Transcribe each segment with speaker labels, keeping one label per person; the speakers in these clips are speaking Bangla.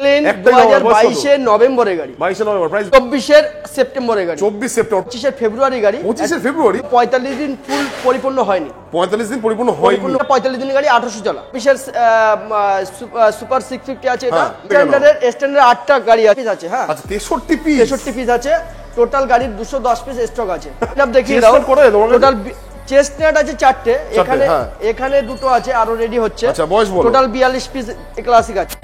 Speaker 1: 2022 নভেম্বরের গাড়ি,
Speaker 2: 22 নভেম্বর, প্রাইস
Speaker 1: 24 সেপ্টেম্বরের গাড়ি,
Speaker 2: 24 সেপ্টেম্বর,
Speaker 1: 25 ফেব্রুয়ারি গাড়ি,
Speaker 2: 25 ফেব্রুয়ারি,
Speaker 1: 45 দিন ফুল পরিপূর্ণ হয়নি,
Speaker 2: 45 দিন পরিপূর্ণ হয়নি,
Speaker 1: 45 দিনের গাড়ি 1800 চলা। 25 সুপার 650 আছে, এটা স্ট্যান্ডার্ড 8টা গাড়ি আছে। হ্যাঁ
Speaker 2: আচ্ছা 63 পিস,
Speaker 1: 63 পিস আছে, টোটাল গাড়ির 210 পিস স্টক আছে। এটা দেখিয়ে দাও, টোটাল চেস্টনাট আছে 4টে, এখানে দুটো আছে আরো রেডি হচ্ছে।
Speaker 2: আচ্ছা বয়স বলো,
Speaker 1: টোটাল 42 পিস ক্লাসিক আছে।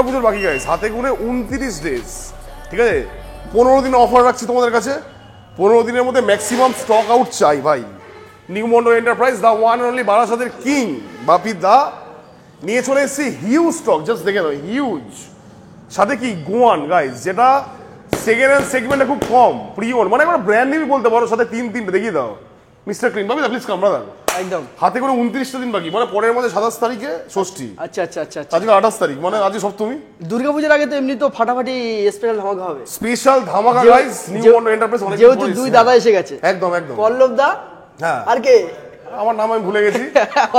Speaker 2: পুজোর বাকি গাইস, হাতে গুনে 29 ডেজ, ঠিক আছে? 15 দিন অফার রাখছি তোমাদের কাছে। 15 দিনের মধ্যে ম্যাক্সিমাম স্টক আউট চাই ভাই। New Mondal enterprise, the one only বারাসাতের কিং বাপি দা নিয়ে চলে এসেছি হিউজ স্টক। জাস্ট দেখে নাও, হিউজ। সাথে কি গোয়ান গাইস, যেটা সেকেন্ড হ্যান্ড সেগমেন্টে খুব কম, প্রিওন মানে একটা ব্র্যান্ড নিউই বলতে পারো। সাথে তিনটে দেখিয়ে দাও mister clean. Bapi da please come brother.
Speaker 1: একদম
Speaker 2: হাতে করে 29টা দিন বাকি, মানে পরের মাসে 27 তারিখে ষষ্ঠী।
Speaker 1: আচ্ছা আচ্ছা আচ্ছা,
Speaker 2: আজকে 28 তারিখ, মানে আজকে সপ্তমী।
Speaker 1: দুর্গাপূজার আগে তো এমনি তো ফাটাফাটি স্পেশাল ধামাকা হবে।
Speaker 2: স্পেশাল ধামাকা গাইস, নিউ মন্ডল এন্টারপ্রাইজ। অনেক
Speaker 1: যেহেতু দুই দাদা এসে গেছে,
Speaker 2: একদম একদম
Speaker 1: পল্লব দা,
Speaker 2: হ্যাঁ
Speaker 1: আর কে
Speaker 2: আমার নাম আমি ভুলে গেছি,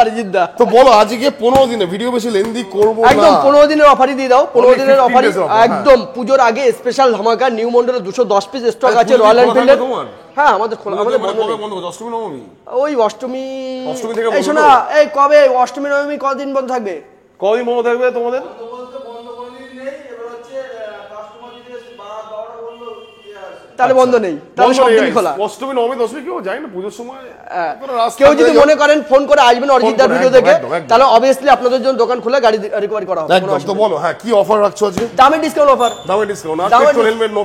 Speaker 1: অরিজিৎ দা।
Speaker 2: তো বলো আজকে 15 দিনে ভিডিও বেশি লেন্দি করব না,
Speaker 1: একদম 15 দিনের অফারই দিয়ে দাও। 15 দিনের অফারই একদম পুজোর আগে স্পেশাল ধামাকা। নিউ মন্ডলের 210 পিস স্টক আছে রয়্যাল এনফিল্ডের। হ্যাঁ আমাদের খোলা, আমাদের বন্ধ।
Speaker 2: অষ্টমী নবমী,
Speaker 1: ওই অষ্টমী
Speaker 2: থেকে
Speaker 1: এই শোনা, এই কবে অষ্টমী নবমী কদিন বন্ধ থাকবে?
Speaker 2: কদিন বন্ধ থাকবে তোমাদের?
Speaker 1: তাহলে বন্ধ নেই, তাহলে সব দিন খোলা।
Speaker 2: অষ্টমী নবমী দশমী কেউ যায় না পুজোর সময়।
Speaker 1: কেউ যদি মনে করেন ফোন করে আসবেন অরিজিৎ দার ভিডিও দেখে, তাহলে অবভিয়াসলি আপনাদের জন্য দোকান খোলা, গাড়ি রিকভারি করা হবে।
Speaker 2: একদম। তো বলো হ্যাঁ কি অফার রাখছো আজকে?
Speaker 1: দামে ডিসকাউন্ট অফার,
Speaker 2: দামে ডিসকাউন্ট। আর petrol helmet, no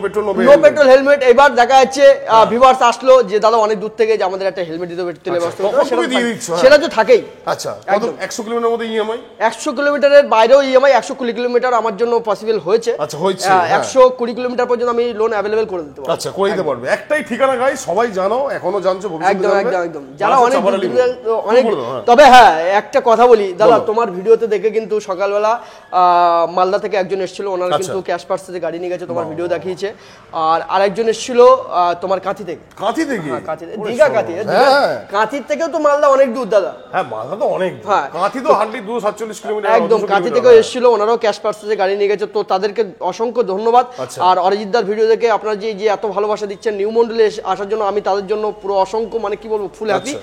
Speaker 2: petrol
Speaker 1: helmet. এবার দেখা যাচ্ছে ভিউয়ার্স আসলো যে দাদা অনেক দূর থেকে, যে আমাদের একটা হেলমেট দিতে হবে, তেলে ব্যবস্থা সেটা তো থাকেই।
Speaker 2: আচ্ছা কত 100 কিলোমিটার মধ্যে ইএমআই? 100
Speaker 1: কিলোমিটারের বাইরেও ইএমআই। 120 কিলোমিটার আমার জন্য পসিবল হয়েছে।
Speaker 2: আচ্ছা হয়েছে,
Speaker 1: 120 কিলোমিটার পর্যন্ত আমি লোন অ্যাভেলেবল করে দিতে পারবো।
Speaker 2: আচ্ছা করে দিতে পারবে। একটাই ঠিকানা গাইস, সবাই জানো, এখনো জানছো, ভবিষ্যতে জানবে।
Speaker 1: একদম যারা অনেক। তবে হ্যাঁ একটা কথা বলি দাদা, তোমার ভিডিওতে দেখে কিন্তু সকালবেলা মালদা থেকে একজন এসেছিল, ওনার কিন্তু ক্যাশ পার্সেতে গাড়ি নিয়ে গেছে, তোমার ভিডিও দেখিয়েছে। আর আরেকজন এসেছিল তোমার কাঁথি থেকে।
Speaker 2: কাঁথি থেকে?
Speaker 1: দীঘা কাঁথি। কাঁথির থেকেও তো মালদা অনেক দূর দাদা।
Speaker 2: হ্যাঁ মালদা তো অনেক। কাঁথি তো হার্ডলি 247 কিলোমিটার।
Speaker 1: একদম কাঁথি থেকেও এসেছিল, ওনারাও ক্যাশ পার্সেতে গাড়ি নিয়ে গেছে। তো তাদেরকে অসংখ্য ধন্যবাদ। আর অরিজিৎদার ভিডিও দেখে আপনারা যে এত ভালোবাসা দিচ্ছেন নিউ মন্ডলে আসার জন্য, আমি তাদের জন্য পুরো অসংখ্য মানে কি বলবো ফুল হ্যাপি।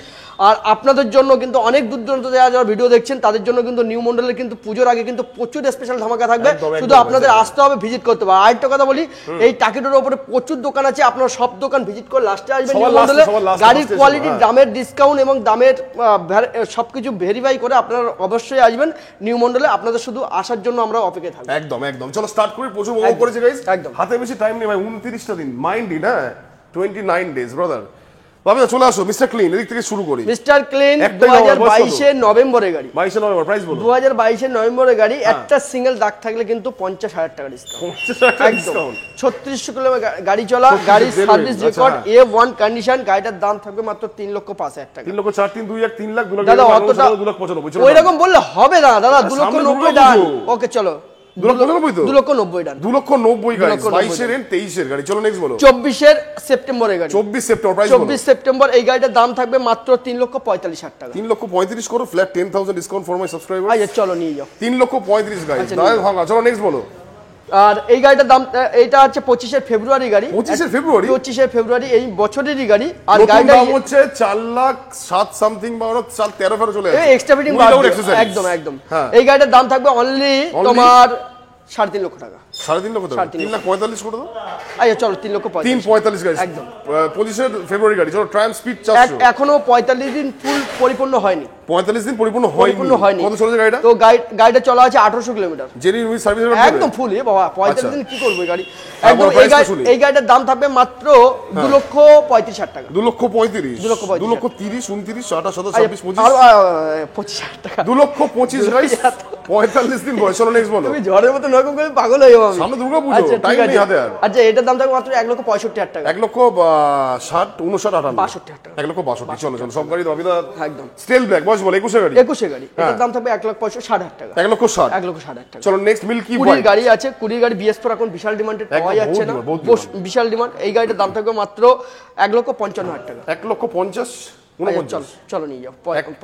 Speaker 1: আর আপনাদের জন্য কিন্তু অনেক দূর দূরান্ত যারা ভিডিও দেখছেন তাদের জন্য কিন্তু নিউ মন্ডলের কিন্তু পুজোর আগে কিন্তু প্রচুর স্পেশাল ধামাকা থাকবে। শুধু আপনাদের আসতে হবে, ভিজিট করতে হবে। আরেকটা কথা বলি, এই টাকিটোর উপরে প্রচুর দোকান আছে, আপনারা সব দোকান ভিজিট করে লাস্টে আসবেন নিউ মন্ডলে। গাড়ির কোয়ালিটি, দামের ডিসকাউন্ট এবং দামের সবকিছু ভেরিফাই করে আপনারা অবশ্যই আসবেন নিউ মন্ডলে। আপনাদের শুধু আসার জন্য আমরা অপেক্ষায় থাকবো।
Speaker 2: একদম একদম। চলো স্টার্ট করি। প্রচুর উপভোগ করেছি গাইস, একদম হাতে বেশি টাইম নেই ভাই। 29টা দিন, মাইন্ড ইট। হ্যাঁ 29 ডেজ ব্রাদার। বাবা চলে আসো মিস্টার ক্লিন, এদিক থেকে শুরু করি।
Speaker 1: মিস্টার ক্লিন 2022 নভেম্বরের গাড়ি,
Speaker 2: 22 নভেম্বর, প্রাইস বলো।
Speaker 1: 2022 নভেম্বরের গাড়ি, একটা সিঙ্গেল দাগ থাকলে কিন্তু 50,000 টাকা ডিসকাউন্ট।
Speaker 2: 50,000 ডিসকাউন্ট।
Speaker 1: 3600 কিলোমিটার গাড়ি চলা, গাড়ির সার্ভিস রেকর্ড A1 কন্ডিশন। গাড়িটার দাম থাকবে মাত্র 3,05,000 টাকা।
Speaker 2: 3,04,3,2,1 3 লাখ 2 লাখ
Speaker 1: দাদা অতটা
Speaker 2: 2,95,000।
Speaker 1: ওই রকম বললে হবে না দাদা, 2,90,000 ডান। ওকে চলো
Speaker 2: 2,90,000 তো
Speaker 1: 2,90,000 ডান।
Speaker 2: 2,90,000 গাইস। 22 এর 23 এর গাড়ি। চলো নেক্সট বলো।
Speaker 1: 24 সেপ্টেম্বরের গাড়ি।
Speaker 2: 24 সেপ্টেম্বর, প্রাইস বলো।
Speaker 1: 24 সেপ্টেম্বর এই গাড়িটার দাম থাকবে মাত্র 3,45,000 টাকা।
Speaker 2: 3,35,000 করো, flat 10,000 discount for my subscriber.
Speaker 1: আচ্ছা চলো নিয়ে যাও।
Speaker 2: 3,35,000 গাইস। দাঁড়াও ভাঙা। চলো নেক্সট বলো।
Speaker 1: আর এই গাড়িটার দাম, এটা হচ্ছে 25 ফেব্রুয়ারি গাড়ি।
Speaker 2: 25 ফেব্রুয়ারি?
Speaker 1: 25 ফেব্রুয়ারি এই বছরেরই গাড়ি। আর
Speaker 2: গাড়িটার দাম হচ্ছে 4,07,000 সামথিং বা 4,13 চলে আসে।
Speaker 1: এক্সট্রা ফিটিং একদম একদম। এই গাড়িটার দাম থাকবে অনলি তোমার 3.5 লক্ষ টাকা।
Speaker 2: 3.5 লক্ষ টাকা? 3,45,000 করে দাও।
Speaker 1: আচ্ছা চলো 3,45,000
Speaker 2: গাইস। একদম 25 ফেব্রুয়ারি গাড়ি। চলো ট্রায়াম্প স্পিড 400।
Speaker 1: এখনো 45 দিন ফুল পরিপূর্ণ হয়নি।
Speaker 2: 45 দিন পরিপূর্ণ হয়নি। কত চলেছে গাড়িটা?
Speaker 1: তো গাড়িটা চলা আছে 1800 কিলোমিটার।
Speaker 2: জেনুইন উইথ সার্ভিস
Speaker 1: একদম ফুল। এ বাবা 45 দিন কি করবে গাড়ি? একদম এই গাড়িটার দাম থাকবে মাত্র 2,35,000 টাকা।
Speaker 2: 2,35,000 2,30,000 29 28 27 25
Speaker 1: আর 25,000 টাকা।
Speaker 2: 2,25,000 গাইস। 45 দিন বয়স। চলো নেক্সট বলো।
Speaker 1: তুমি ঝড়ের মতো নরকম করে পাগল হয়ে যাও। আমি।
Speaker 2: সামনে দুর্গাপুজো,
Speaker 1: আচ্ছা
Speaker 2: টাইম
Speaker 1: ঠিক
Speaker 2: নেই
Speaker 1: আছে।
Speaker 2: হাতে আর।
Speaker 1: আচ্ছা এটার দাম থাকবে মাত্র 1,65,000 টাকা।
Speaker 2: 1,60,59,58
Speaker 1: 62,000 টাকা।
Speaker 2: 1,62,000 চলো চলো সব গাড়ি দাবি দা
Speaker 1: একদম
Speaker 2: স্টিল ব্ল্যাক বয়স বলে 21 গাড়ি
Speaker 1: 21 গাড়ি, এটার দাম থাকবে 1,60,000 টাকা।
Speaker 2: 1,60,000
Speaker 1: 1,60,000 টাকা।
Speaker 2: চলো নেক্সট মিল্কি
Speaker 1: কুড়ির
Speaker 2: হোয়াইট
Speaker 1: গাড়ি আছে, কুড়ির গাড়ি BS4 এখন বিশাল ডিমান্ডে পাওয়া
Speaker 2: একদম,
Speaker 1: যাচ্ছে না,
Speaker 2: বহুত demand।
Speaker 1: বিশাল ডিমান্ড। এই গাড়িটার দাম থাকবে মাত্র 1,55,000 টাকা।
Speaker 2: 1,50,000
Speaker 1: আচ্ছা, চলো চলো নিয়ে যাও।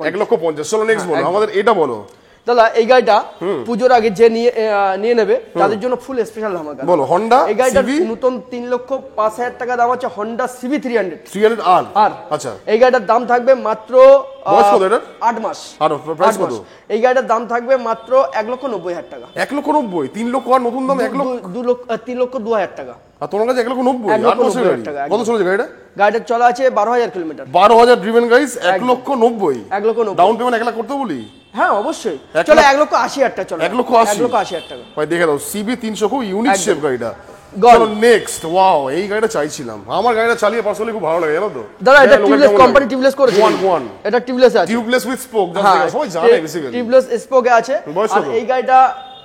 Speaker 2: 1,50,000 চলো নেক্সট বলো আমাদের এটা বলো
Speaker 1: দাদা এই গাড়িটা পুজোর আগে যে নিয়ে নেবে তাদের জন্য ফুল স্পেশাল ধামাকা।
Speaker 2: বলো হন্ডা
Speaker 1: এই গাড়িটার
Speaker 2: সিভি
Speaker 1: নতুন 3,05,000 টাকা দাম আছে, হন্ডা সিভি 300
Speaker 2: 300R
Speaker 1: আর
Speaker 2: আচ্ছা
Speaker 1: এই গাড়িটার দাম থাকবে মাত্র
Speaker 2: বয়স কত এটার?
Speaker 1: 8 মাস।
Speaker 2: আর প্রাইস
Speaker 1: 8
Speaker 2: কত?
Speaker 1: মাস। এই গাড়িটার দাম থাকবে মাত্র 1,90,000 টাকা।
Speaker 2: 1,90,000 3 লক্ষ আর নতুন দাম 1 লক্ষ
Speaker 1: 3,02,000 টাকা।
Speaker 2: আর তোমার কাছে 1,90,000 8 বছর
Speaker 1: 1,90,000
Speaker 2: গাড়ি
Speaker 1: টাকা,
Speaker 2: কত চলেছে গাড়িটা?
Speaker 1: গাড়িটার চলা আছে 12,000 kilometre.
Speaker 2: 12,000 driven guys 1,90,000
Speaker 1: 1,90,000
Speaker 2: down payment 1 lakh করতে বলি
Speaker 1: হ্যাঁ অবশ্যই।
Speaker 2: 1,80,000
Speaker 1: চলো 1,80,000 টাকা চলো।
Speaker 2: 1,80,000
Speaker 1: 1,80,000 টাকা।
Speaker 2: ভাই দেখে দাও সিবি 300 খুব ইউনিক
Speaker 1: একদম।
Speaker 2: শেপ গাড়িটা।
Speaker 1: গল।
Speaker 2: চলো নেক্সট ওয়াও এই গাড়িটা চাইছিলাম, আমার গাড়িটা চালিয়ে পার্সোনালি খুব ভালো লাগে জানো তো।
Speaker 1: দাদা এটা টিউবলেস কোম্পানি টিউবলেস করেছে।
Speaker 2: 1
Speaker 1: এটা টিউবলেস আছে।
Speaker 2: টিউবলেস উইথ স্পোক জাস্ট
Speaker 1: হ্যাঁ
Speaker 2: সবাই জানে বেসিক্যালি
Speaker 1: টিউবলেস স্পোকে আছে।
Speaker 2: বয়স
Speaker 1: আর
Speaker 2: কত?
Speaker 1: এই গাড়িটা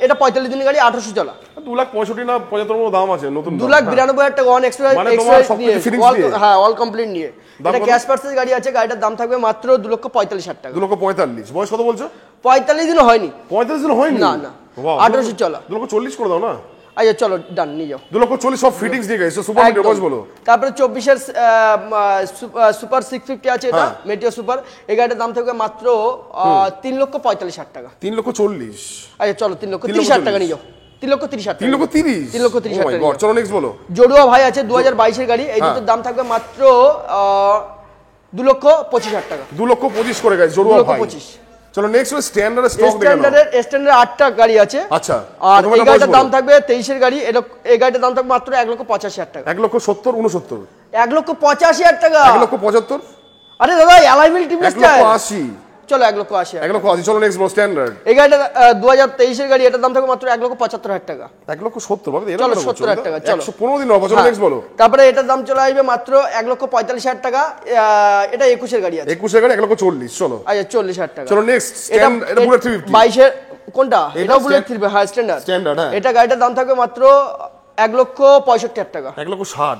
Speaker 1: এটা 45 দিনের গাড়ি, 1800 চলা।
Speaker 2: 2,65,000 না 75 মতো দাম আছে নতুন
Speaker 1: 2,92,000 টাকা অন এক্সট্রা
Speaker 2: মানে তোমার
Speaker 1: এক্সট্রা
Speaker 2: সবকিছু
Speaker 1: নিয়ে
Speaker 2: fittings দিয়ে?
Speaker 1: হ্যাঁ অল কমপ্লিট নিয়ে।
Speaker 2: দাম
Speaker 1: এটা
Speaker 2: কত?
Speaker 1: ক্যাশ পারচেজ গাড়ি আছে, গাড়িটার দাম থাকবে মাত্র 2,45,000 টাকা।
Speaker 2: 2,45,000 বয়স কত বলছো?
Speaker 1: 45 দিনও হয়নি।
Speaker 2: 45 দিন হয়নি
Speaker 1: না না 1800 চলা।
Speaker 2: 2,40,000 করে দাও না।
Speaker 1: আচ্ছা চলো ডান নিয়ে যাও।
Speaker 2: 2,40,000 সব ফিটিংস দিয়ে গেছে সুপার মিটার বয়স বলো।
Speaker 1: তারপরে 24 এর সুপার 650 আছে, এটা মেটিও সুপার। এই গাড়িটার দাম থাকবে মাত্র 3,45,000 টাকা।
Speaker 2: 3,40,000
Speaker 1: আচ্ছা চলো 3,30,000 টাকা নিয়ে যাও। 3,30,000 টাকা।
Speaker 2: 3,30,000
Speaker 1: 3,30,000
Speaker 2: Oh my
Speaker 1: টাকা।
Speaker 2: God, চলো নেক্সট বলো।
Speaker 1: জড়ুয়া ভাই আছে 2022 এর গাড়ি, এই দুটোর দাম থাকবে মাত্র 2,25,000 টাকা।
Speaker 2: 2,25,000 করে গাইস জড়ুয়া ভাই।
Speaker 1: 2,25,000
Speaker 2: চলো নেক্সট হলো স্ট্যান্ডার্ড স্টক দেখে নাও।
Speaker 1: স্ট্যান্ডার্ড 8টা গাড়ি আছে।
Speaker 2: আচ্ছা
Speaker 1: আর
Speaker 2: প্রথমে
Speaker 1: এই
Speaker 2: এটা
Speaker 1: গাড়িটার
Speaker 2: বয়স
Speaker 1: দাম
Speaker 2: বলো।
Speaker 1: থাকবে 23 এর গাড়ি, এই গাড়িটার দাম থাকবে মাত্র 1,85,000 টাকা।
Speaker 2: 1,70,69
Speaker 1: 1,85,000 টাকা।
Speaker 2: 1,75,000
Speaker 1: আরে দাদা অ্যালাইমেন্ট টিউবলেস টায়ার।
Speaker 2: 1,80,000
Speaker 1: চলো 1,80,000
Speaker 2: 1,80,000 চলো নেক্সট বলো স্ট্যান্ডার্ড।
Speaker 1: এই গাড়িটা 2023 এর গাড়ি, এটার দাম থাকবে মাত্র 1,75,000 টাকা।
Speaker 2: 1,70,000 বাবা এটা
Speaker 1: চলো
Speaker 2: কেন বলছো?
Speaker 1: 70,000 টাকা, চলো।
Speaker 2: 115 দিন হবে চলো
Speaker 1: হ্যাঁ।
Speaker 2: নেক্সট বলো।
Speaker 1: তারপরে এটার দাম চলে আসবে মাত্র 1,45,000 টাকা। এটা 21 এর গাড়ি আছে।
Speaker 2: 21 এর গাড়ি 1,40,000 চলো।
Speaker 1: আচ্ছা 40,000 টাকা।
Speaker 2: চলো নেক্সট স্ট্যান্ড এটা বুলেট 350
Speaker 1: 22 এর কোনটা? এটাও বুলেট 350 হ্যাঁ স্ট্যান্ডার্ড।
Speaker 2: স্ট্যান্ডার্ড হ্যাঁ।
Speaker 1: এটা গাড়িটার দাম থাকবে মাত্র 1,65,000 টাকা।
Speaker 2: 1,60,000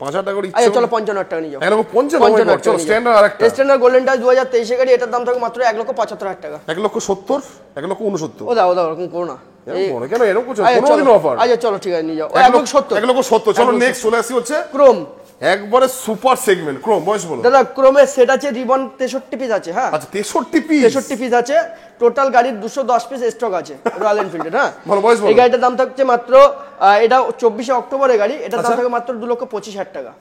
Speaker 2: 5,000 টাকা করে
Speaker 1: আচ্ছা
Speaker 2: ইচ্ছে
Speaker 1: চলো 55,000 টাকা নিয়ে যাও।
Speaker 2: 1,55,000 চলো স্ট্যান্ডার্ড আরেকটা
Speaker 1: স্ট্যান্ডার্ড গোল্ডেনটা 2023 এর গাড়ি, এটার দাম থাকবে মাত্র 1,75,000 টাকা।
Speaker 2: 1,70,000 1,69,000
Speaker 1: ও দাও ওরকম করো না।
Speaker 2: কেন এরকম করছো?
Speaker 1: আচ্ছা
Speaker 2: 15 দিন অফার।
Speaker 1: আচ্ছা চলো ঠিক আছে নিয়ে যাও।
Speaker 2: 1,70,000
Speaker 1: 1,70,000
Speaker 2: চলো নেক্সট চলে আসি হচ্ছে
Speaker 1: ক্রোম।
Speaker 2: একবারে সুপার সেগমেন্ট ক্রোম বয়স বলো।
Speaker 1: দাদা ক্রোমের সেট আছে, রিবন 63 পিস আছে। হ্যাঁ
Speaker 2: আচ্ছা 63 পিস
Speaker 1: 63 পিস আছে, টোটাল গাড়ির 210 পিস স্টক আছে রয়্যাল এনফিল্ডের। হ্যাঁ
Speaker 2: ভালো বয়স বলো।
Speaker 1: এই গাড়িটার দাম থাকছে মাত্র এটা 24 অক্টোবরের গাড়ি, এটার দাম থাকবে মাত্র 2,25,000 টাকা।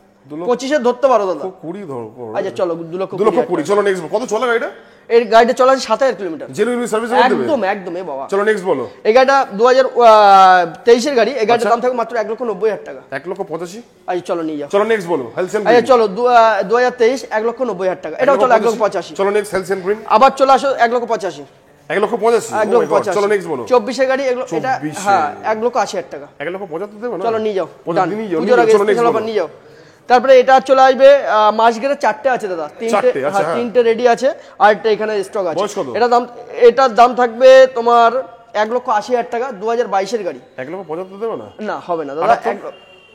Speaker 1: 25 ধরতে পারো দাদা।
Speaker 2: 20 ধরো
Speaker 1: আচ্ছা চলো 2,20,000
Speaker 2: 2,20,000 চলো নেক্সট কত চলে গাড়িটা?
Speaker 1: এই গাড়িটা চলা আছে 7,000 কিলোমিটার।
Speaker 2: জেনুইন সার্ভিস করে দেবে
Speaker 1: একদম একদম এ বাবা।
Speaker 2: চলো নেক্সট বলো।
Speaker 1: এই গাড়িটা 2023 এর গাড়ি, এই গাড়িটার দাম থাকবে মাত্র 1,90,000 টাকা।
Speaker 2: 1,85,000
Speaker 1: আচ্ছা চলো নিয়ে যাও।
Speaker 2: চলো নেক্সট বলো হেলথ এন্ড
Speaker 1: আচ্ছা চলো 2023 1,90,000 টাকা। এটাও চলো 1,85,000।
Speaker 2: চলো নেক্সট হেলথ এন্ড গ্রিন
Speaker 1: আবার চলে আসো 1,85,000।
Speaker 2: 1,85,000 চলো নেক্সট বলো।
Speaker 1: 24 এর গাড়ি এগুলো, এটা
Speaker 2: 24
Speaker 1: হ্যাঁ 1,80,000 টাকা।
Speaker 2: 1,75,000 দেবে না?
Speaker 1: চলো নিয়ে যাও।
Speaker 2: পঁচাত্তর নিয়ে যাও,
Speaker 1: পুজোর আগে
Speaker 2: চলো next
Speaker 1: স্পেশাল
Speaker 2: বলো।
Speaker 1: অফার নিয়ে যাও। তারপরে এটা চলে আসবে মাসগেরে 4টে আছে দাদা, 3টে
Speaker 2: চারটে, আচ্ছা,
Speaker 1: হ্যাঁ
Speaker 2: হ্যাঁ।
Speaker 1: 3টে রেডি আছে আর একটা এখানে স্টক আছে।
Speaker 2: বয়স কত?
Speaker 1: এটার দাম থাকবে তোমার 1,80,000 টাকা, 2022 এর গাড়ি।
Speaker 2: 1,75,000 দেবে না?
Speaker 1: না হবে না দাদা।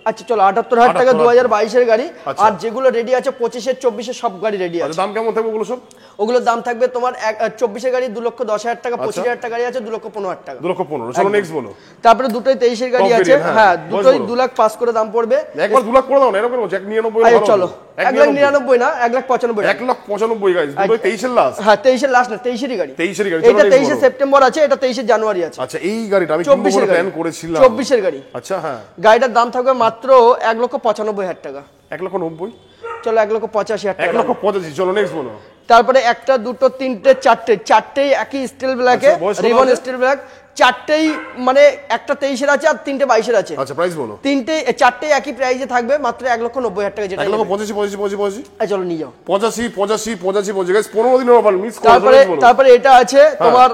Speaker 1: আচ্ছা চলো 78,000 টাকা 2022 এর গাড়ি।
Speaker 2: আচ্ছা।
Speaker 1: আর যেগুলো রেডি আছে 25 এর 24 এর সব গাড়ি রেডি আছে।
Speaker 2: আচ্ছা দাম কেমন থাকবে ওগুলো সব?
Speaker 1: ওগুলোর দাম থাকবে তোমার 24 এর গাড়ি 2,10,000 টাকা, 25,000 টাকা গাড়ি আছে 2,15,000 টাকা।
Speaker 2: 2,15,000 চলো নেক্সট বলো।
Speaker 1: তারপরে দুটোই 23 এর গাড়ি আছে।
Speaker 2: Competition, হ্যাঁ।
Speaker 1: হ্যাঁ
Speaker 2: বয়স
Speaker 1: দুটোই
Speaker 2: বলো।
Speaker 1: 2,05,000 করে দাম পড়বে।
Speaker 2: একবার 2 লাখ করে দাও না এরকম করো 1,99,000
Speaker 1: আচ্ছা
Speaker 2: ভালো
Speaker 1: চলো
Speaker 2: হবে।
Speaker 1: 1,99,000 না 1,95,000
Speaker 2: 1,95,000 গাইস দুটোই 23 এর লাস্ট।
Speaker 1: হ্যাঁ 23 এর লাস্ট না 23 এরই গাড়ি।
Speaker 2: 23 এর গাড়ি
Speaker 1: এটা
Speaker 2: চলো
Speaker 1: 23
Speaker 2: next বলো।
Speaker 1: সেপ্টেম্বর আছে, এটা 23 জানুয়ারি আছে।
Speaker 2: আচ্ছা এই গাড়িটা আমি
Speaker 1: 24
Speaker 2: কিনবো
Speaker 1: এর
Speaker 2: বলে প্ল্যান
Speaker 1: গাড়ি
Speaker 2: করেছিলাম।
Speaker 1: 24 এর গাড়ি।
Speaker 2: আচ্ছা হ্যাঁ
Speaker 1: গাড়িটার দাম থাকবে মাত্র 1,95,000 টাকা।
Speaker 2: 1,90,000
Speaker 1: চলো 1,85,000 টাকা।
Speaker 2: 1,85,000 চলো নেক্সট বলো।
Speaker 1: তারপরে একটা দুটো তিনটে চারটেই একই স্টিল ব্ল্যাকে,
Speaker 2: আচ্ছা, বয়স কত
Speaker 1: রিবন
Speaker 2: আছে?
Speaker 1: Still black. চারটেই মানে একটা 23 এর আছে আর তিনটে 22 এর আছে।
Speaker 2: আচ্ছা প্রাইস বলো।
Speaker 1: চারটেই একই প্রাইসে থাকবে মাত্র 1,90,000 টাকা যেটা।
Speaker 2: 1,85,000
Speaker 1: চলো নিয়ে যাও।
Speaker 2: 85,000 গাইস 15 দিনের অফার মিস করো বলো।
Speaker 1: তারপরে এটা আছে তোমার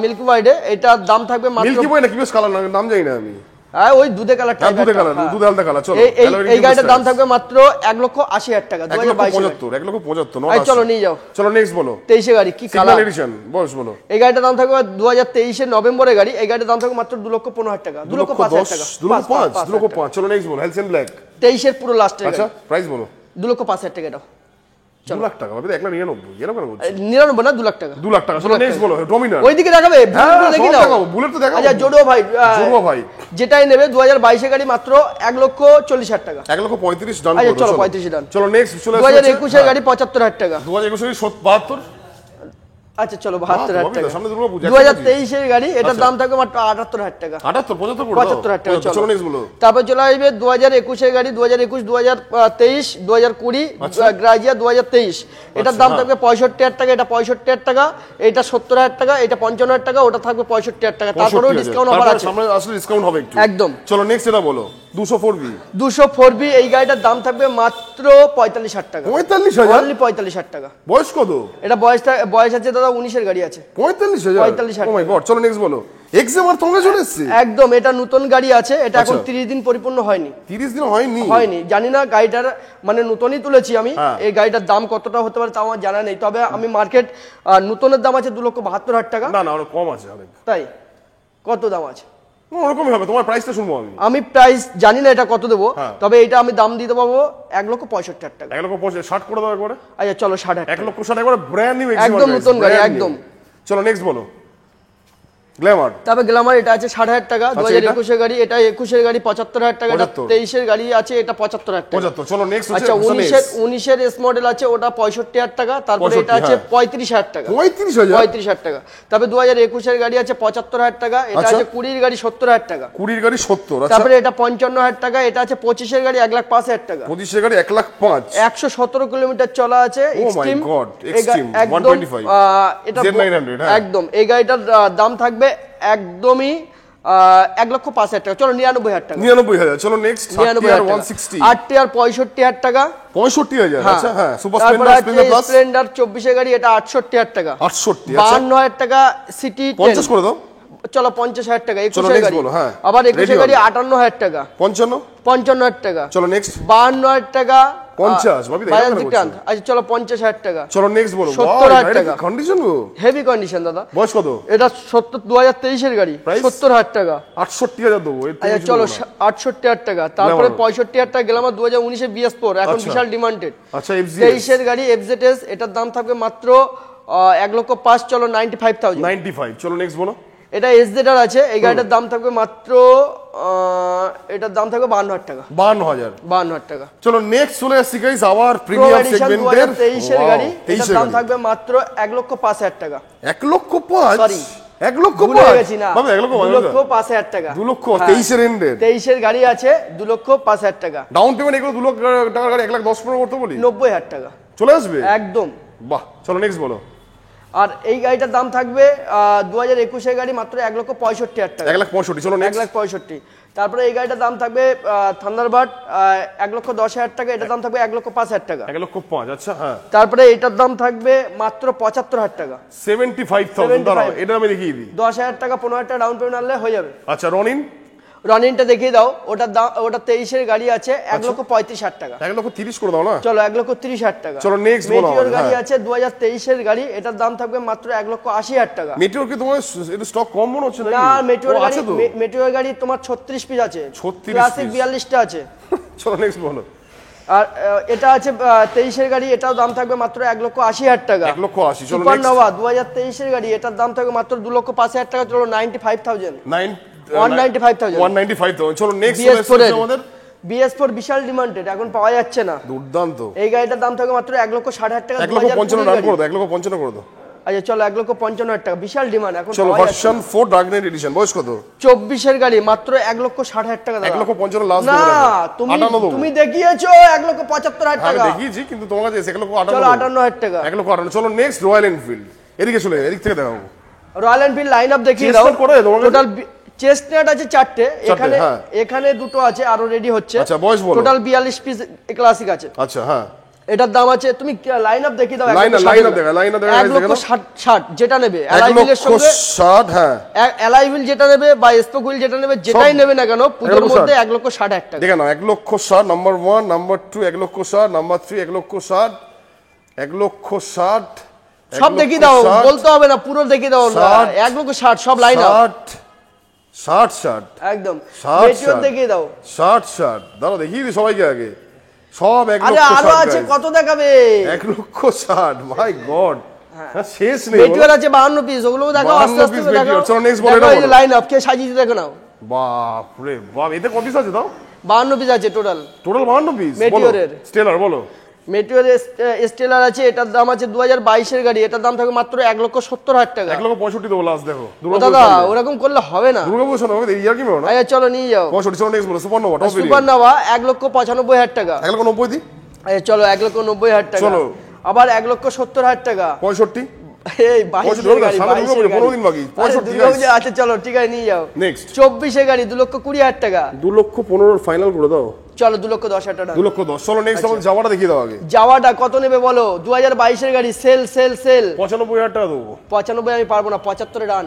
Speaker 1: মিল্কি ওয়াইডে, এটার দাম থাকবে মাত্র
Speaker 2: মিল্কি ওয়ে না কি বেশ কালার নাম জানি না আমি।
Speaker 1: হ্যাঁ ওই দুধে কালার টাইপ,
Speaker 2: দুধে কালার, দুধে হালকা কালার। চলো
Speaker 1: এই গাড়িটার দাম থাকবে মাত্র 1,80,000 টাকা,
Speaker 2: 1,75,000, 1,75,000।
Speaker 1: চলো নিয়ে যাও।
Speaker 2: চলো নেক্সট বলো।
Speaker 1: 23 গাড়ি কি কালার এডিশন,
Speaker 2: বলো।
Speaker 1: এই গাড়িটার দাম থাকবে 2023 এর নভেম্বরের গাড়ি, এই গাড়িটার দাম থাকবে মাত্র 2,15,000 টাকা, 2,05,000 টাকা,
Speaker 2: 2,05,000। চলো নেক্সট বলো। হেলসেন ব্ল্যাক
Speaker 1: 23 এর পুরো লাস্টের গাড়ি।
Speaker 2: আচ্ছা প্রাইস বলো।
Speaker 1: 2,05,000 টাকা এটাও।
Speaker 2: 2 লাখ টাকা ভাবে 1,99,000 এরকম কেন বলছো?
Speaker 1: 99 না 2 লাখ টাকা।
Speaker 2: 2 লাখ টাকা। চলো নেক্সট বলো। ডমিনার
Speaker 1: ওইদিকে দেখাবে, বুলেট দেখি নাও।
Speaker 2: বুলেট তো দেখাও।
Speaker 1: আচ্ছা জোড়ো ভাই যেটাই নেবে 2022 এর গাড়ি মাত্র 1,40,000 টাকা,
Speaker 2: 1,35,000 ডান
Speaker 1: আচ্ছা
Speaker 2: করো।
Speaker 1: চলো 35 ডান।
Speaker 2: চলো নেক্সট চলে
Speaker 1: 2021 এর গাড়ি 75,000 টাকা,
Speaker 2: 2021 এর 72।
Speaker 1: আচ্ছা চলো 72,000 টাকা।
Speaker 2: সামনে দুর্গা পূজা।
Speaker 1: 2023 এর গাড়ি, এটার দাম থাকবে মাত্র 78,000 টাকা।
Speaker 2: 75,000
Speaker 1: টাকা।
Speaker 2: চলো নেক্সট বলো।
Speaker 1: তারপর চলে আসবে 2021 এর গাড়ি, 2021, 2023, 2020 গ্রাজিয়া 2023, এটার দাম থাকবে 65,000 টাকা, এটা 65,000 টাকা, এটা 70,000 টাকা, এটা 55,000 টাকা, ওটা থাকবে 65,000 টাকা। তারপরেও ডিসকাউন্ট অফার আছে,
Speaker 2: সামনে আসলে ডিসকাউন্ট হবে একটু
Speaker 1: একদম।
Speaker 2: চলো নেক্সট এটা বলো। 204B
Speaker 1: 204B এই গাড়িটার দাম থাকবে মাত্র 45,000 টাকা,
Speaker 2: 45,000
Speaker 1: অনলি 45,000 টাকা।
Speaker 2: বয়স কত?
Speaker 1: এটা বয়স আছে দাদা 19 এর গাড়ি আছে।
Speaker 2: 45,000 ও মাই গড। চলো নেক্সট বলো। এক্সএমআর তোমার চলে এসেছে
Speaker 1: একদম, এটা নতুন গাড়ি আছে, এটা এখন 30 দিন পরিপূর্ণ হয়নি।
Speaker 2: 30 দিন হয়নি
Speaker 1: জানি না গাড়িটার মানে নতুনই তুলেছি আমি, এই গাড়িটার দাম কতটা হতে পারে তাও আমার জানা নেই, তবে আমি মার্কেট নতুনের দাম আছে 2,72,000 টাকা।
Speaker 2: না অনেক কম আছে অনেক।
Speaker 1: তাই কত দাম আছে?
Speaker 2: ওরকমই হবে। তোমার প্রাইসটা শুনবো
Speaker 1: আমি প্রাইস জানি না এটা কত দেবো, তবে এটা আমি দাম দিতে পারবো 1,65,000 টাকা।
Speaker 2: 1,65,000 60 করে দাও একবারে।
Speaker 1: আচ্ছা চলো 60,000,
Speaker 2: 1,60,000 একবারে ব্র্যান্ড নিউ
Speaker 1: একদম নতুন গাড়ি একদম।
Speaker 2: চলো নেক্সট বলো। গ্ল্যামার।
Speaker 1: তবে গ্ল্যামার এটা আছে 60,000 টাকা, 2021 এর গাড়ি, এটা 21 এর গাড়ি 75,000 টাকা, এটা 23 এর গাড়ি আছে, এটা 75,000 টাকা।
Speaker 2: 75। চলো নেক্সট
Speaker 1: আচ্ছা 19 এর এস মডেল আছে, ওটা 65,000 টাকা, তারপরে এটা আছে 35,000 টাকা, 35,000 টাকা। তবে 2021 এর গাড়ি আছে 75,000 টাকা, এটা আছে 20 এর গাড়ি 70,000 টাকা,
Speaker 2: 20 এর গাড়ি 70। আচ্ছা
Speaker 1: তারপরে এটা 55,000 টাকা, এটা আছে 25 এর গাড়ি 1,05,000 টাকা,
Speaker 2: 25 এর গাড়ি 1,05,000,
Speaker 1: 117 কিলোমিটার চলা আছে।
Speaker 2: এক্সট্রিম 125
Speaker 1: এটা
Speaker 2: Z900
Speaker 1: একদম। এই গাড়িটার দাম থাকবে একদমই 1,05,000 টাকা। চলো 99,000 টাকা।
Speaker 2: 99,000। চলো নেক্সট 160
Speaker 1: 8TR 65,000 টাকা,
Speaker 2: 65,000। আচ্ছা হ্যাঁ। Super
Speaker 1: Splendor
Speaker 2: Splendor plus
Speaker 1: Splendor 24 এর গাড়ি, এটা 68,000 টাকা,
Speaker 2: 68।
Speaker 1: 52,000 টাকা সিটি
Speaker 2: 50 করে দাও।
Speaker 1: চলো 50,000 টাকা। 21 এর গাড়ি,
Speaker 2: হ্যাঁ
Speaker 1: আবার 21 এর গাড়ি 58,000 টাকা,
Speaker 2: 55,000
Speaker 1: টাকা।
Speaker 2: চলো নেক্সট
Speaker 1: 52,000 টাকা
Speaker 2: 50 ভাবি
Speaker 1: বাজাজ ডিক্রান্ত। আচ্ছা চলো 50,000 টাকা।
Speaker 2: চলো নেক্সট বলো।
Speaker 1: 70,000 টাকা
Speaker 2: কন্ডিশন
Speaker 1: হেভি কন্ডিশন দাদা।
Speaker 2: বয়স কত?
Speaker 1: এটা 2023 এর গাড়ি, 70,000 টাকা,
Speaker 2: 68,000 দেবো।
Speaker 1: আচ্ছা চলো 68,000 টাকা। তারপরে 65,000 টাকা গেলাম 2019 এর BS4, এখন বিশাল ডিমান্ডেড।
Speaker 2: আচ্ছা
Speaker 1: 23 এর গাড়ি FZS, এটার দাম থাকবে মাত্র 1,05,000, চলো 95,000।
Speaker 2: 95। চলো নেক্সট বলো।
Speaker 1: এটা SZR আছে, এই গাড়িটার দাম থাকবে মাত্র এটার দাম থাকবে 52,000 টাকা, 52,000 টাকা।
Speaker 2: চলো নেক্সট চলে আসছি গাইস আবার প্রিমিয়াম সেগমেন্টের
Speaker 1: 23 এর গাড়ি, এটার দাম থাকবে মাত্র 1,05,000 টাকা।
Speaker 2: 1,05,000
Speaker 1: সরি
Speaker 2: 1,05,000
Speaker 1: বাবা 1,05,000 টাকা।
Speaker 2: 2,23 এর এন্ডের
Speaker 1: 23 এর গাড়ি আছে 2,05,000 টাকা।
Speaker 2: ডাউন পেমেন্ট এগুলো 2 লাখ টাকার গাড়ি 1,10,15 করতে বলি
Speaker 1: 90,000 টাকা
Speaker 2: চলে আসবে
Speaker 1: একদম।
Speaker 2: বাহ। চলো নেক্সট বলো।
Speaker 1: আর এই গাড়িটার দাম থাকবে 2021 এর গাড়ি মাত্র 1,65,000 টাকা,
Speaker 2: 1,65,000। চলো নেক্সট
Speaker 1: 1,65,000। তারপরে এই গাড়িটার দাম থাকবে থান্ডারবার্ড 1,10,000 টাকা, এটার দাম থাকবে 1,05,000 টাকা,
Speaker 2: 1,05,000। আচ্ছা হ্যাঁ।
Speaker 1: তারপরে এটার দাম থাকবে মাত্র 75,000 টাকা,
Speaker 2: 75,000। দাঁড়াও এটা আমি দেখিয়ে দিই।
Speaker 1: 10,000 টাকা 15,000 টাকা ডাউন পেমেন্ট আনলে হয়ে যাবে।
Speaker 2: আচ্ছা রনিন
Speaker 1: রনিনটা দেখিয়ে দাও, ওটার দাম, ওটা 23 এর গাড়ি আছে 1,35,000 টাকা,
Speaker 2: 1,30,000 করে দাও না।
Speaker 1: চলো 1,30,000 টাকা।
Speaker 2: চলো নেক্সট বলো।
Speaker 1: মেটিওর গাড়ি আছে 2023 এর গাড়ি, এটার দাম থাকবে মাত্র 1,80,000 টাকা।
Speaker 2: মেটিওর কি তোমার এটা স্টক কম মনে হচ্ছে নাকি?
Speaker 1: না মেটিওর গাড়ি,
Speaker 2: আছে তো
Speaker 1: মেটিওর গাড়ি তোমার 36 পিস আছে,
Speaker 2: 36
Speaker 1: ক্লাসিক 42টা আছে।
Speaker 2: চলো নেক্সট বলো।
Speaker 1: আর এটা আছে 23 এর গাড়ি, এটাও দাম থাকবে মাত্র 1,80,000 টাকা,
Speaker 2: 1,80,000। চলো
Speaker 1: সুপার
Speaker 2: নেক্সট
Speaker 1: নোভা 2023 এর গাড়ি, এটার দাম থাকবে মাত্র 2,05,000 টাকা, চলো 95,000,
Speaker 2: 195,000। চলো নেক্সট চলে আসছে আমাদের
Speaker 1: BS4 বিশাল ডিমান্ডেড, এখন পাওয়া যাচ্ছে না,
Speaker 2: দুর্দান্ত।
Speaker 1: এই গাড়িটার দাম থাকবে মাত্র 1,60,000 টাকা,
Speaker 2: 1,55,000 রান করে দাও, 1,55,000 করে দাও।
Speaker 1: আচ্ছা চলো 1,55,000 টাকা, বিশাল ডিমান্ড, এখন
Speaker 2: চলো ভার্সন 4 ডার্ক নাইট এডিশন। বয়স কত?
Speaker 1: 24 এর গাড়ি মাত্র 1,60,000 টাকা দাদা।
Speaker 2: 1,55,000 লাস্ট
Speaker 1: না তুমি দেখিয়েছো 1,75,000 টাকা।
Speaker 2: আমি দেখিয়েছি কিন্তু তোমার কাছে 1,58,000।
Speaker 1: চলো 58,000 টাকা,
Speaker 2: 1,58,000। চলো নেক্সট রয়্যাল এনফিল্ড। এদিকে চলে এদিক থেকে দেখাবো।
Speaker 1: রয়্যাল এনফিল্ড লাইন আপ দেখিয়ে দাও। টোটাল চেস্টনাট আছে 4টে, এখানে এখানে 2টো আছে, আরো রেডি হচ্ছে।
Speaker 2: আচ্ছা বয়স বলো।
Speaker 1: টোটাল 42 পিস ক্লাসিক আছে।
Speaker 2: আচ্ছা হ্যাঁ
Speaker 1: এটার দাম আছে, তুমি লাইন আপ দেখিয়ে দাও।
Speaker 2: লাইন আপ দেখা
Speaker 1: 1,60,000 যেটা নেবে অ্যালাইভিলের সঙ্গে
Speaker 2: 1,60,000 হ্যাঁ
Speaker 1: অ্যালাইভিল যেটা নেবে বা স্পোক হুইল যেটা নেবে, যেটাই নেবে না কেন পুজোর মধ্যে 1,60,000 টাকা।
Speaker 2: দেখে নাও 1,60,000 নাম্বার 1, নাম্বার 2 1,60,000, নাম্বার 3 1,60,000, 1,60,000
Speaker 1: সব দেখিয়ে দাও, বলতে হবে না, পুরো দেখিয়ে দাও। 1,60,000 সব লাইন আপ
Speaker 2: 60
Speaker 1: একদম।
Speaker 2: 60
Speaker 1: মেটিওর দেখিয়ে দাও
Speaker 2: 60 দাঁড়াও দেখিয়ে দিই সবাইকে আগে সব 1,60,000।
Speaker 1: আরে আরো আছে, কত দেখাবে?
Speaker 2: 1,60,000 মাই গড, শেষ নেই।
Speaker 1: মেটিওর আছে 52 পিস, ওগুলো দেখাও আস্তে আস্তে দেখাও।
Speaker 2: চলো নেক্সট বলো।
Speaker 1: এই যে লাইন আপ কে সাজিয়ে দেখো নাও।
Speaker 2: বাপ রে বাপ, এতে কত পিস আছে দাও?
Speaker 1: 52 পিস আছে টোটাল
Speaker 2: 52 পিস।
Speaker 1: মেটিওরের।
Speaker 2: স্টেলার বলো।
Speaker 1: মেটিওর স্টেলার আছে, এটার দাম আছে 2022 এর গাড়ি, এটার দাম থাকবে মাত্র 1,70,000 টাকা।
Speaker 2: 1,65,000 দেবো লাস্ট, দেখো
Speaker 1: দাদা ওরকম করলে হবে না।
Speaker 2: দুর্গাপুর শোনো হবে ইয়ার কি মেরো না।
Speaker 1: আচ্ছা চলো নিয়ে যাও
Speaker 2: 65। চলো নেক্সট বলো। Supernova top variant.
Speaker 1: সুপারনোভা 1,95,000 টাকা।
Speaker 2: 1,90,000 দি।
Speaker 1: আচ্ছা চলো 1,90,000 টাকা।
Speaker 2: চলো
Speaker 1: আবার 1,70,000 টাকা।
Speaker 2: 65
Speaker 1: এই 22 এর গাড়ি,
Speaker 2: 15 দিন বাকি। 65
Speaker 1: আচ্ছা চলো ঠিক আছে নিয়ে যাও।
Speaker 2: নেক্সট
Speaker 1: 24 এর গাড়ি 2,20,000 টাকা।
Speaker 2: 2,15,000 ফাইনাল করে দাও।
Speaker 1: চলো 2,10,000 টাকা।
Speaker 2: 2,10,000। চলো নেক্সট আমাদের যাওয়াটা দেখিয়ে দাও আগে।
Speaker 1: যাওয়াটা কত নেবে বলো? 2022 এর গাড়ি, সেল
Speaker 2: 95,000 টাকা দেবো।
Speaker 1: 95 আমি পারবো না, 75 এ ডান।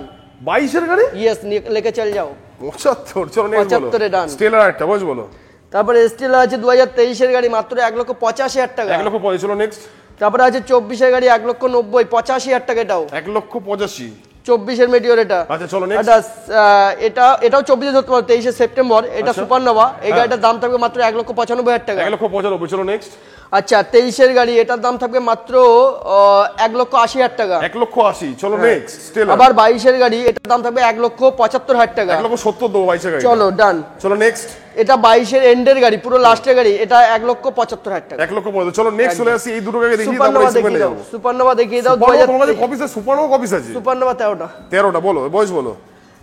Speaker 2: 22 এর গাড়ি
Speaker 1: ইয়েস লেকে চল যাও
Speaker 2: 75। চলো নেক্সট বলো।
Speaker 1: 75 এ ডান।
Speaker 2: স্টেলার একটা বস বলো।
Speaker 1: তারপরে স্টেলার আছে 2023 এর গাড়ি মাত্র 1,85,000 টাকা।
Speaker 2: 1,50,000। চলো নেক্সট।
Speaker 1: তারপরে আছে 24 এর গাড়ি 1,90,000, 85,000 টাকা এটাও।
Speaker 2: 1,85,000।
Speaker 1: 24 এর মেটিওর এটা।
Speaker 2: আচ্ছা চলো নেক্সট।
Speaker 1: এটাও 24 এ ধরতে পারো, 23 সেপ্টেম্বর। এটা সুপারনোভা, এই গাড়িটার দাম থাকবে মাত্র 1,95,000 টাকা।
Speaker 2: 1,95,000। চলো নেক্সট।
Speaker 1: আচ্ছা 23 এর গাড়ি, এটার দাম থাকবে মাত্র 1,80,000 টাকা।
Speaker 2: 1,80,000। চলো নেক্সট। স্টেলার।
Speaker 1: আবার 22 এর গাড়ি, এটার দাম থাকবে 1,75,000 টাকা।
Speaker 2: 1,70,000 দেবো 22 এর গাড়ি।
Speaker 1: চলো ডান।
Speaker 2: চলো নেক্সট।
Speaker 1: এটা 22 এর এন্ডের গাড়ি, পুরো লাস্টের গাড়ি, এটা 1,75,000 টাকা।
Speaker 2: 1,50,000। চলো নেক্সট চলে আসি এই দুটো গাড়ি দেখিয়ে দাও।
Speaker 1: সুপারনোভা দেখিয়ে দাও। সুপারনোভা দেখিয়ে দাও।
Speaker 2: 2000 কপিস আছে। সুপারনোভা কপিস আছে।
Speaker 1: সুপারনোভা 13টা।
Speaker 2: 13টা বলো বয়স বলো।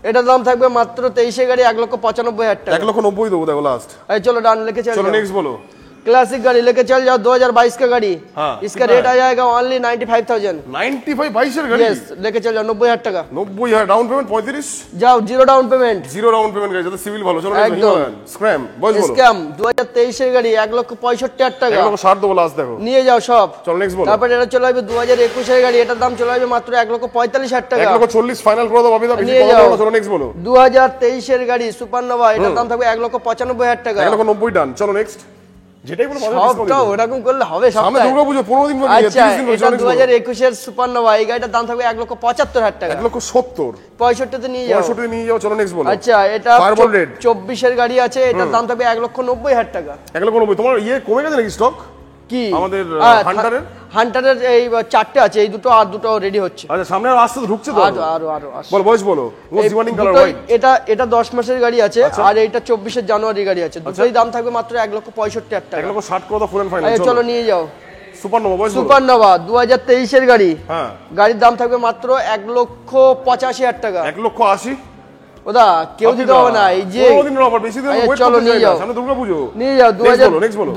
Speaker 1: এটার দাম থাকবে মাত্র 23 এর গাড়ি 1,95,000 টাকা।
Speaker 2: 1,90,000 দেবো দেখো লাস্ট।
Speaker 1: এই চলো ডান লেকে চল।
Speaker 2: চলো নেক্সট বলো।
Speaker 1: क्लासिक गाड़ी लेके चल जाओ 2022 का गाड़ी।
Speaker 2: हाँ,
Speaker 1: इसका रेट आ जाएगा ओनली 95,000।
Speaker 2: 95 22 এর গাড়ি।
Speaker 1: यस लेके चल जाओ 90,000 টাকা।
Speaker 2: 90,000 ডাউন পেমেন্ট 35।
Speaker 1: যাও zero down payment.
Speaker 2: Zero down payment গাড়ি যাতে সিভিল ভালো। চলো
Speaker 1: একদম।
Speaker 2: স্ক্র্যাম বয়স বলো।
Speaker 1: স্ক্যাম 2023 এর গাড়ি 1,65,000 টাকা।
Speaker 2: 1,60,000 দেবো লাস্ট দেখো।
Speaker 1: নিয়ে যাও সব।
Speaker 2: চলো নেক্সট বলো।
Speaker 1: তারপর এটা চলে আসবে 2021 এর গাড়ি, এটার দাম চলে আসবে মাত্র 1,45,000 টাকা।
Speaker 2: 1,40,000 ফাইনাল করে দাও বাবি দা।
Speaker 1: নিয়ে যাও।
Speaker 2: চলো নেক্সট বলো।
Speaker 1: 2023 এর গাড়ি সুপারনোভা, এটার দাম থাকবে 1,95,000 টাকা।
Speaker 2: 1,90,000 ডান। চলো নেক্সট। যেটাই বলো
Speaker 1: সবটা ওরকম করলে হবে সব।
Speaker 2: সামনে দুর্গাপূজা 15 দিন বাকি।
Speaker 1: আচ্ছা এটা 2021 এর সুপারনোভা, এই গাড়িটার দাম থাকবে 1,75,000 টাকা।
Speaker 2: 1,70,000
Speaker 1: 65 তে নিয়ে যাও।
Speaker 2: 65 নিয়ে যাও। চলো নেক্সট বলো।
Speaker 1: আচ্ছা এটা
Speaker 2: ফায়ারবল রেড
Speaker 1: 24 এর গাড়ি আছে, এটার দাম থাকবে 1,90,000 টাকা।
Speaker 2: 1,90,000। তোমার ইয়ে কমে গেছে নাকি স্টক?
Speaker 1: কি
Speaker 2: আমাদের হান্টারের
Speaker 1: এই 4টে আছে, এই দুটো আর দুটো রেডি হচ্ছে।
Speaker 2: আচ্ছা সামনে আর আসতে ঢুকছে তো।
Speaker 1: আরো
Speaker 2: বল বয়স বলো। Most demanding colour white.
Speaker 1: এটা 10 মাসের গাড়ি আছে, আর এইটা 24 এর জানুয়ারি গাড়ি আছে। দুটোই দাম থাকবে মাত্র 1,65,000 টাকা।
Speaker 2: 1,60,000 করে দাও ফুল এন্ড ফাইনাল।
Speaker 1: চলো নিয়ে যাও।
Speaker 2: সুপারনোভা বয়স বলো।
Speaker 1: সুপারনোভা 2023 এর গাড়ি।
Speaker 2: হ্যাঁ
Speaker 1: গাড়ির দাম থাকবে মাত্র 1,85,000 টাকা।
Speaker 2: 1,80,000
Speaker 1: ওদা কেউ দিতে হবে না। এই যে
Speaker 2: দিনের অফার বেশি দিন ওয়েট
Speaker 1: চলো নিয়ে যাও।
Speaker 2: সামনে দুর্গাপূজা
Speaker 1: নিয়ে যাও।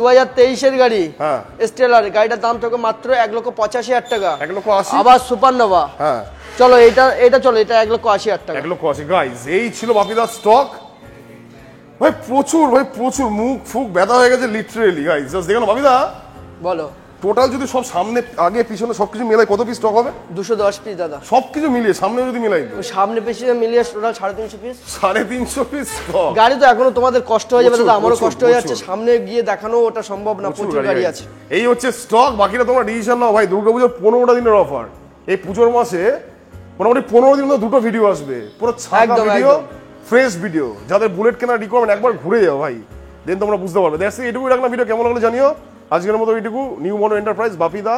Speaker 1: 2023 এর গাড়ি
Speaker 2: হ্যাঁ
Speaker 1: স্টেলার, গাড়িটার দাম থাকবে মাত্র 1,85,000 টাকা।
Speaker 2: 1,80,000
Speaker 1: আবার সুপারনোভা।
Speaker 2: হ্যাঁ
Speaker 1: চলো এটা চলো, এটা 1,80,000 টাকা।
Speaker 2: 1,80,000 গাইস। এই ছিল বাপিদার স্টক। ভাই প্রচুর মুখ ফুক ব্যথা হয়ে গেছে লিটারেলি গাইস। জাস্ট দেখো না বাপিদা,
Speaker 1: বলো
Speaker 2: টোটাল যদি সব সামনে আগে পিছনে সবকিছু মিলাই কত পিস স্টক হবে?
Speaker 1: 210 পিস দাদা।
Speaker 2: সবকিছু মিলিয়ে সামনে যদি মিলাই তো
Speaker 1: সামনে পেছনে মিলিয়ে টোটাল 350 পিস।
Speaker 2: 350 piece stock.
Speaker 1: গাড়ি তো এখনো তোমাদের কষ্ট হয়ে যাবে দাদা, আমারও
Speaker 2: প্রচুর,
Speaker 1: কষ্ট হয়ে যাচ্ছে। সামনে গিয়ে দেখানো ওটা সম্ভব না, প্রচুর গাড়ি আছে।
Speaker 2: এই হচ্ছে স্টক। বাকিটা তোমরা ডিসিশন নাও ভাই। দুর্গাপূজার 15টা দিনের অফার। এই পুজোর মাসে মোটামুটি 15 দিন ধরে দুটো ভিডিও আসবে, পুরো ছাকা ভিডিও, ফ্রেশ ভিডিও। যাদের বুলেট কেনার রিকোয়ারমেন্ট, একবার ঘুরে যাও ভাই, দেন তোমরা বুঝতে পারবে। দ্যাটস এটুকু রাখলাম। ভিডিও কেমন লাগলো জানিও। আজকের মতো এইটুকু। নিউ মনো এন্টারপ্রাইজ বাপিদা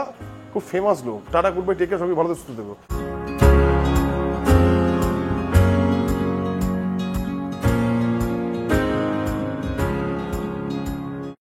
Speaker 2: খুব ফেমাস লোক। Tata good bye, take care, সবাই ভালো সুস্থ থেকো।